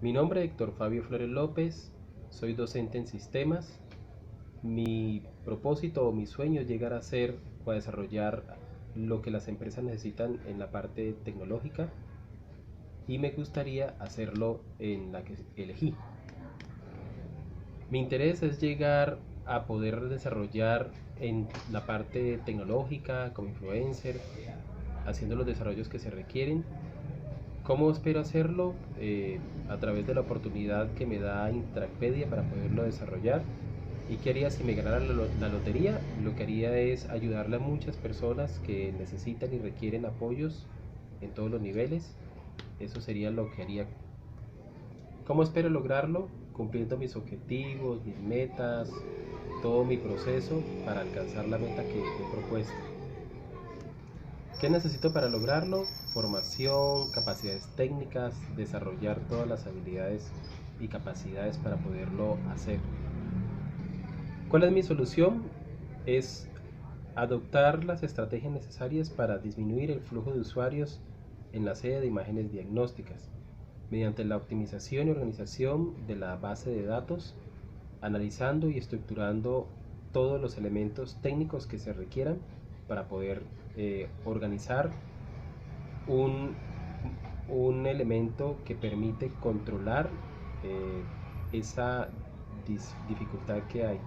Mi nombre es Héctor Fabio Flores López, soy docente en sistemas. Mi propósito o mi sueño es llegar a ser o a desarrollar lo que las empresas necesitan en la parte tecnológica y me gustaría hacerlo en la que elegí. Mi interés es llegar a poder desarrollar en la parte tecnológica como influencer, haciendo los desarrollos que se requieren. ¿Cómo espero hacerlo? A través de la oportunidad que me da Interacpedia para poderlo desarrollar. ¿Y qué haría si me ganara la lotería? Lo que haría es ayudarle a muchas personas que necesitan y requieren apoyos en todos los niveles. Eso sería lo que haría. ¿Cómo espero lograrlo? Cumpliendo mis objetivos, mis metas, todo mi proceso para alcanzar la meta que he propuesto. ¿Qué necesito para lograrlo? Formación, capacidades técnicas, desarrollar todas las habilidades y capacidades para poderlo hacer. ¿Cuál es mi solución? Es adoptar las estrategias necesarias para disminuir el flujo de usuarios en la sede de imágenes diagnósticas, mediante la optimización y organización de la base de datos, analizando y estructurando todos los elementos técnicos que se requieran para poder organizar un, un elemento que permite controlar eh, esa dificultad que hay.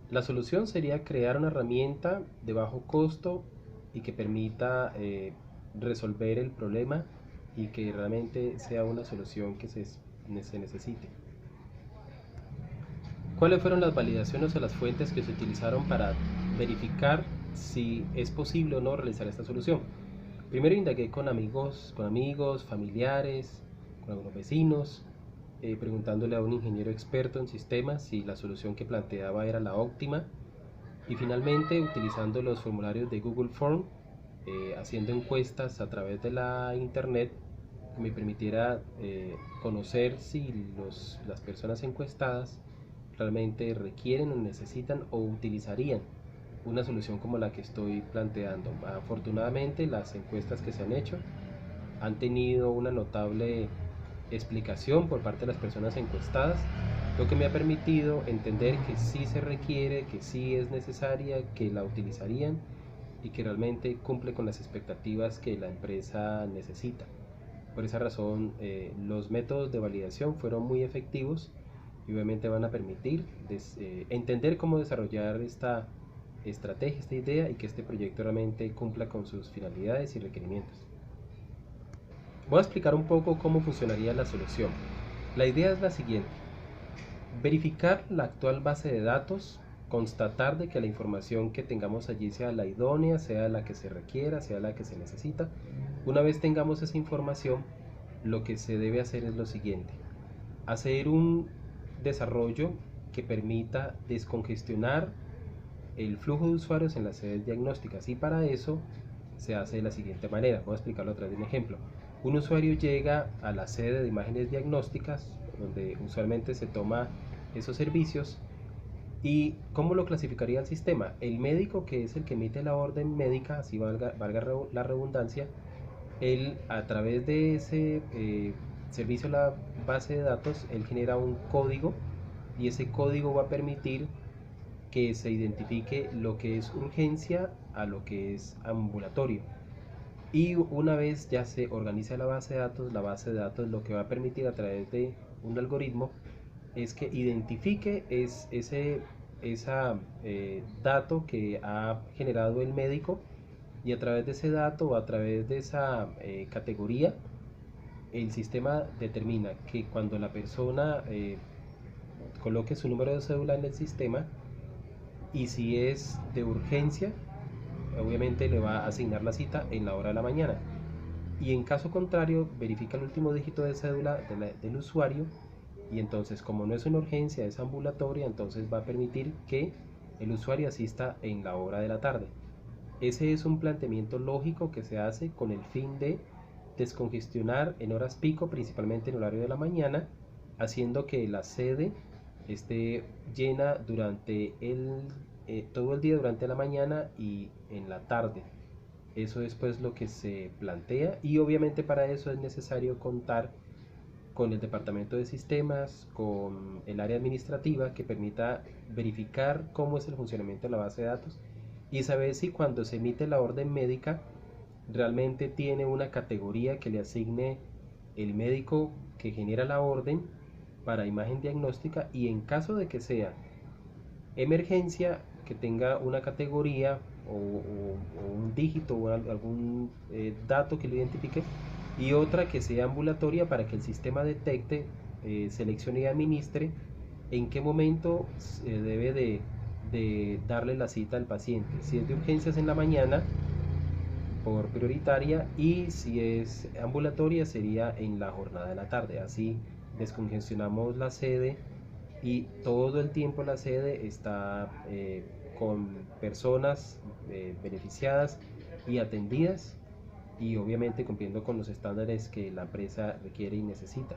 La solución sería crear una herramienta de bajo costo y que permita resolver el problema y que realmente sea una solución que se necesite. ¿Cuáles fueron las validaciones o las fuentes que se utilizaron para verificar si es posible o no realizar esta solución? Primero indagué con amigos, familiares, con algunos vecinos, preguntándole a un ingeniero experto en sistemas si la solución que planteaba era la óptima, y finalmente utilizando los formularios de Google Form, haciendo encuestas a través de la internet que me permitiera conocer si las personas encuestadas realmente requieren o necesitan o utilizarían una solución como la que estoy planteando. Afortunadamente las encuestas que se han hecho han tenido una notable explicación por parte de las personas encuestadas, lo que me ha permitido entender que sí se requiere, que sí es necesaria, que la utilizarían y que realmente cumple con las expectativas que la empresa necesita. Por esa razón, los métodos de validación fueron muy efectivos y obviamente van a permitir entender cómo desarrollar esta estrategia, esta idea, y que este proyecto realmente cumpla con sus finalidades y requerimientos. Voy a explicar un poco cómo funcionaría la solución. La idea es la siguiente: verificar la actual base de datos, constatar de que la información que tengamos allí sea la idónea, sea la que se requiera, sea la que se necesita. Una vez tengamos esa información, lo que se debe hacer es lo siguiente: hacer un desarrollo que permita descongestionar el flujo de usuarios en las sedes diagnósticas, y para eso se hace de la siguiente manera. Voy a explicarlo a través de un ejemplo. Un usuario llega a la sede de imágenes diagnósticas, donde usualmente se toma esos servicios. ¿Y cómo lo clasificaría el sistema? El médico, que es el que emite la orden médica, así valga la redundancia, él, a través de ese servicio, la base de datos, él genera un código, y ese código va a permitir que se identifique lo que es urgencia a lo que es ambulatorio. Y una vez ya se organiza la base de datos lo que va a permitir a través de un algoritmo es que identifique ese dato que ha generado el médico, y a través de ese dato o a través de esa categoría, el sistema determina que cuando la persona coloque su número de cédula en el sistema, y si es de urgencia, obviamente le va a asignar la cita en la hora de la mañana, y en caso contrario verifica el último dígito de cédula del usuario, y entonces, como no es una urgencia, es ambulatoria, entonces va a permitir que el usuario asista en la hora de la tarde. Ese es un planteamiento lógico que se hace con el fin de descongestionar en horas pico, principalmente en horario de la mañana, haciendo que la sede esté llena durante todo el día, durante la mañana y en la tarde. Eso es pues lo que se plantea, y obviamente para eso es necesario contar con el departamento de sistemas, con el área administrativa que permita verificar cómo es el funcionamiento de la base de datos y saber si cuando se emite la orden médica realmente tiene una categoría que le asigne el médico que genera la orden para imagen diagnóstica, y en caso de que sea emergencia, que tenga una categoría o un dígito o algún dato que lo identifique, y otra que sea ambulatoria para que el sistema detecte, seleccione y administre en qué momento debe de darle la cita al paciente. Si es de urgencias en la mañana, por prioritaria, y si es ambulatoria sería en la jornada de la tarde. Así descongestionamos la sede y todo el tiempo la sede está con personas beneficiadas y atendidas, y obviamente cumpliendo con los estándares que la empresa requiere y necesita.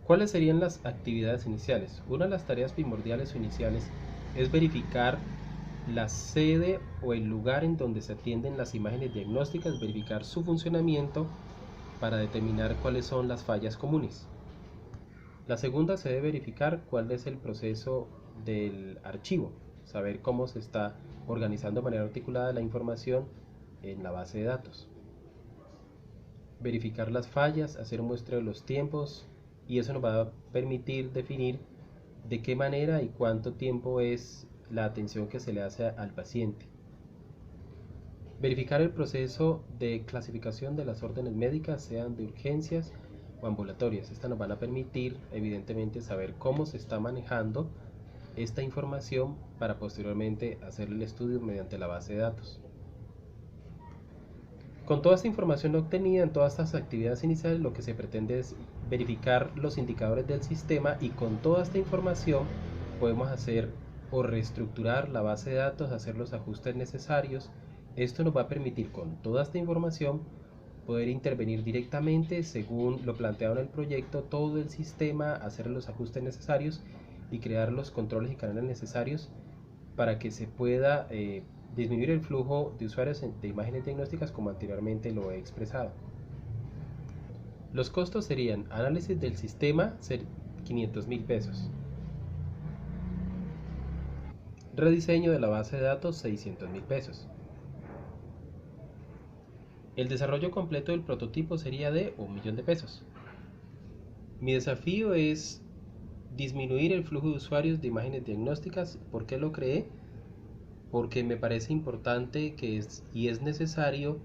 ¿Cuáles serían las actividades iniciales? Una de las tareas primordiales o iniciales es verificar la sede o el lugar en donde se atienden las imágenes diagnósticas, verificar su funcionamiento para determinar cuáles son las fallas comunes. La segunda, se debe verificar cuál es el proceso del archivo, saber cómo se está organizando de manera articulada la información en la base de datos. Verificar las fallas, hacer un muestreo de los tiempos, y eso nos va a permitir definir de qué manera y cuánto tiempo es la atención que se le hace al paciente. Verificar el proceso de clasificación de las órdenes médicas, sean de urgencias o ambulatorias. Estas nos van a permitir evidentemente saber cómo se está manejando esta información para posteriormente hacer el estudio mediante la base de datos. Con toda esta información obtenida en todas estas actividades iniciales, lo que se pretende es verificar los indicadores del sistema, y con toda esta información podemos hacer o reestructurar la base de datos, hacer los ajustes necesarios. Esto nos va a permitir, con toda esta información, poder intervenir directamente según lo planteado en el proyecto todo el sistema, hacer los ajustes necesarios y crear los controles y canales necesarios para que se pueda disminuir el flujo de usuarios de imágenes diagnósticas, como anteriormente lo he expresado. Los costos serían: análisis del sistema, 500.000 pesos. Rediseño de la base de datos, 600.000 pesos. El desarrollo completo del prototipo sería de 1.000.000 de pesos. Mi desafío es disminuir el flujo de usuarios de imágenes diagnósticas. ¿Por qué lo creé? Porque me parece importante y es necesario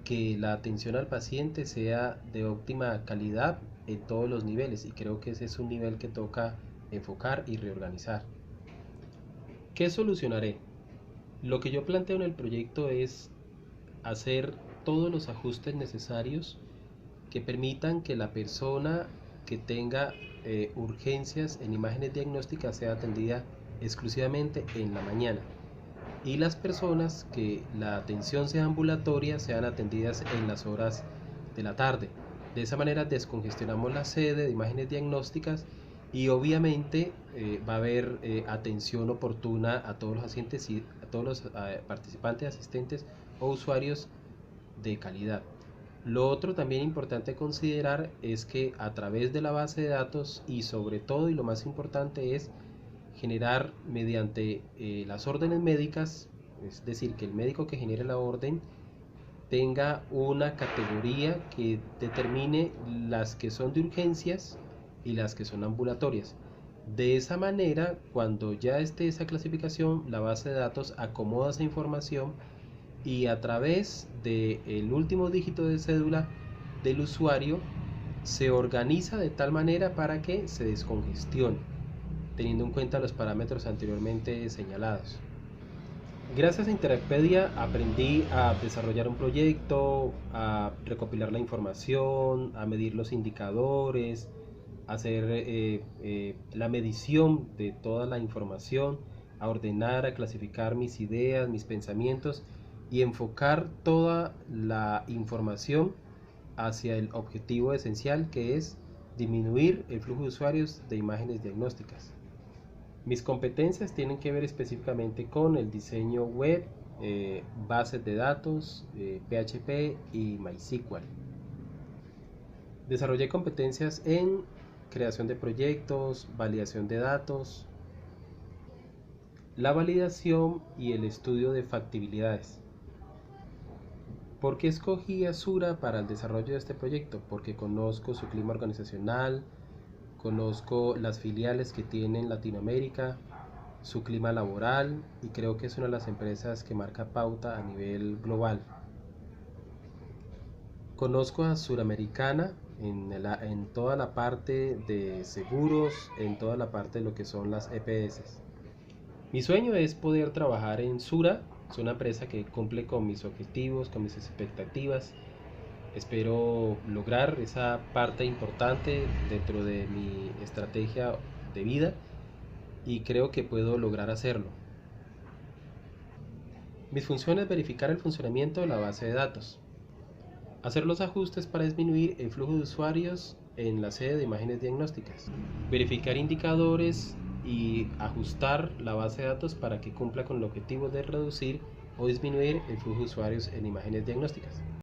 que la atención al paciente sea de óptima calidad en todos los niveles, y creo que ese es un nivel que toca enfocar y reorganizar. ¿Qué solucionaré? Lo que yo planteo en el proyecto es hacer todos los ajustes necesarios que permitan que la persona que tenga urgencias en imágenes diagnósticas sea atendida exclusivamente en la mañana, y las personas que la atención sea ambulatoria sean atendidas en las horas de la tarde. De esa manera descongestionamos la sede de imágenes diagnósticas, y obviamente va a haber atención oportuna a todos los pacientes y a todos los participantes, asistentes o usuarios de calidad. Lo otro también importante considerar es que a través de la base de datos, y sobre todo y lo más importante, es generar mediante las órdenes médicas, es decir, que el médico que genere la orden tenga una categoría que determine las que son de urgencias y las que son ambulatorias. De esa manera, cuando ya esté esa clasificación, la base de datos acomoda esa información, y a través del último dígito de cédula del usuario se organiza de tal manera para que se descongestione, teniendo en cuenta los parámetros anteriormente señalados. Gracias a Interacpedia aprendí a desarrollar un proyecto, a recopilar la información, a medir los indicadores, a hacer la medición de toda la información, a ordenar, a clasificar mis ideas, mis pensamientos, y enfocar toda la información hacia el objetivo esencial, que es disminuir el flujo de usuarios de imágenes diagnósticas. Mis competencias tienen que ver específicamente con el diseño web, bases de datos, PHP y MySQL. Desarrollé competencias en creación de proyectos, validación de datos, la validación y el estudio de factibilidades. ¿Por qué escogí Azura para el desarrollo de este proyecto? Porque conozco su clima organizacional, conozco las filiales que tiene en Latinoamérica, su clima laboral, y creo que es una de las empresas que marca pauta a nivel global. Conozco a Suramericana en toda la parte de seguros, en toda la parte de lo que son las EPS. Mi sueño es poder trabajar en Sura. Es una empresa que cumple con mis objetivos, con mis expectativas. Espero lograr esa parte importante dentro de mi estrategia de vida y creo que puedo lograr hacerlo. Mis funciones: verificar el funcionamiento de la base de datos, hacer los ajustes para disminuir el flujo de usuarios en la sede de imágenes diagnósticas, verificar indicadores y ajustar la base de datos para que cumpla con el objetivo de reducir o disminuir el flujo de usuarios en imágenes diagnósticas.